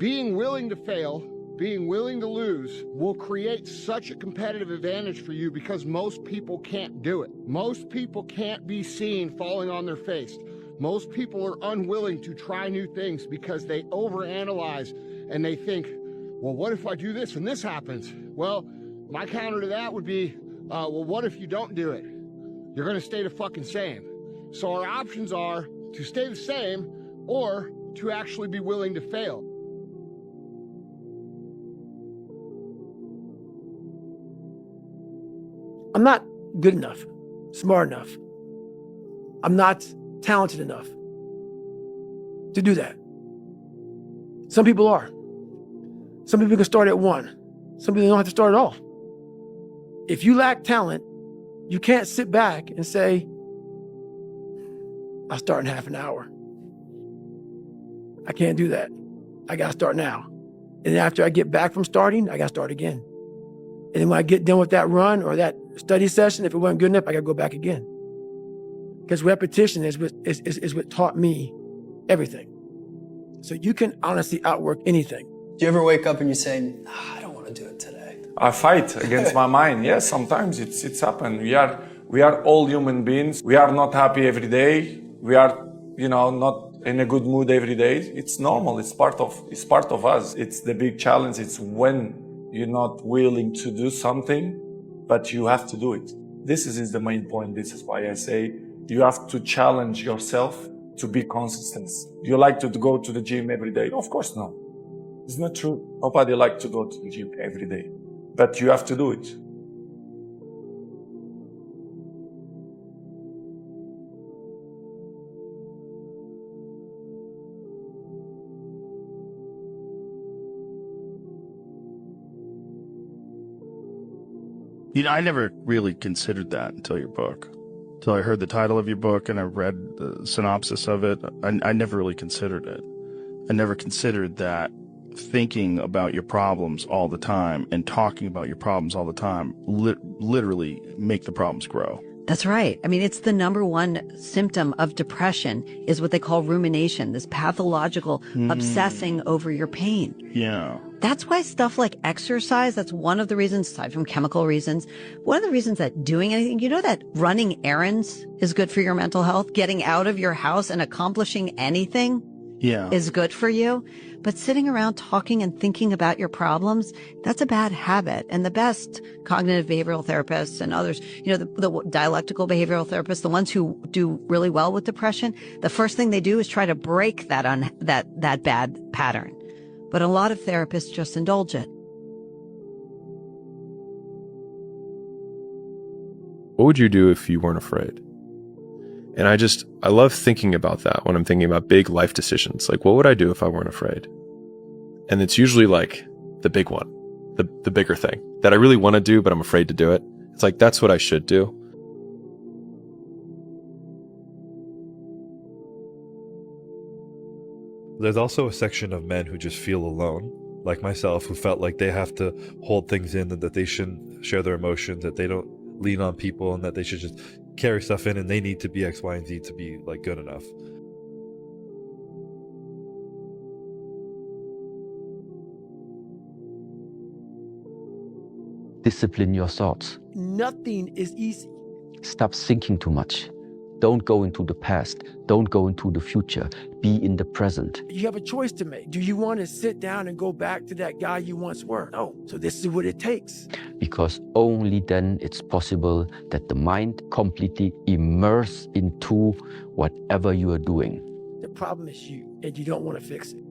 being willing to fail, being willing to lose will create such a competitive advantage for you because most people can't do it. Most people can't be seen falling on their face. Most people are unwilling to try new things because they overanalyze and they think, well, what if I do this and this happens? Well, my counter to that would be, well, what if you don't do it? You're going to stay the fucking same. So our options are to stay the same or to actually be willing to fail. I'm not good enough, smart enough. I'm not talented enough to do that. Some people are. Some people can start at 1. Some people don't have to start at all. If you lack talent, you can't sit back and say, I'll start in half an hour. I can't do that. I got to start now. And after I get back from starting, I got to start again. And then when I get done with that run or that study session, if it wasn't good enough, I got to go back again. Because repetition is what taught me everything. So you can honestly outwork anything. Do you ever wake up and you say, I don't want to do it today? I fight against my mind. Yes, sometimes it's happened. We are all human beings. We are not happy every day. We are, not in a good mood every day. It's normal. It's part of us. It's the big challenge. It's when you're not willing to do something, but you have to do it. This is the main point. This is why I say you have to challenge yourself to be consistent. You like to go to the gym every day? Of course not. It's not true. Nobody likes to go to the gym every day, but you have to do it. I never really considered that until your book. Until I heard the title of your book and I read the synopsis of it. I never really considered it. I never considered that thinking about your problems all the time and talking about your problems all the time literally make the problems grow. That's right. I mean, it's the number one symptom of depression is what they call rumination, this pathological obsessing over your pain. Yeah. That's why stuff like exercise, that's one of the reasons, aside from chemical reasons, one of the reasons that doing anything, that running errands is good for your mental health, getting out of your house and accomplishing anything is good for you. But sitting around talking and thinking about your problems, that's a bad habit. And the best cognitive behavioral therapists and others, the dialectical behavioral therapists, the ones who do really well with depression, the first thing they do is try to break that bad pattern. But a lot of therapists just indulge it. What would you do if you weren't afraid? And I love thinking about that when I'm thinking about big life decisions. Like, what would I do if I weren't afraid? And it's usually like the big one, the bigger thing that I really want to do, but I'm afraid to do it. It's like, that's what I should do. There's also a section of men who just feel alone, like myself, who felt like they have to hold things in and that they shouldn't share their emotions, that they don't lean on people and that they should just carry stuff in and they need to be X, Y, and Z to be good enough. Discipline your thoughts. Nothing is easy. Stop thinking too much. Don't go into the past. Don't go into the future. Be in the present. You have a choice to make. Do you want to sit down and go back to that guy you once were? No. So this is what it takes. Because only then it's possible that the mind completely immerses into whatever you are doing. The problem is you, and you don't want to fix it.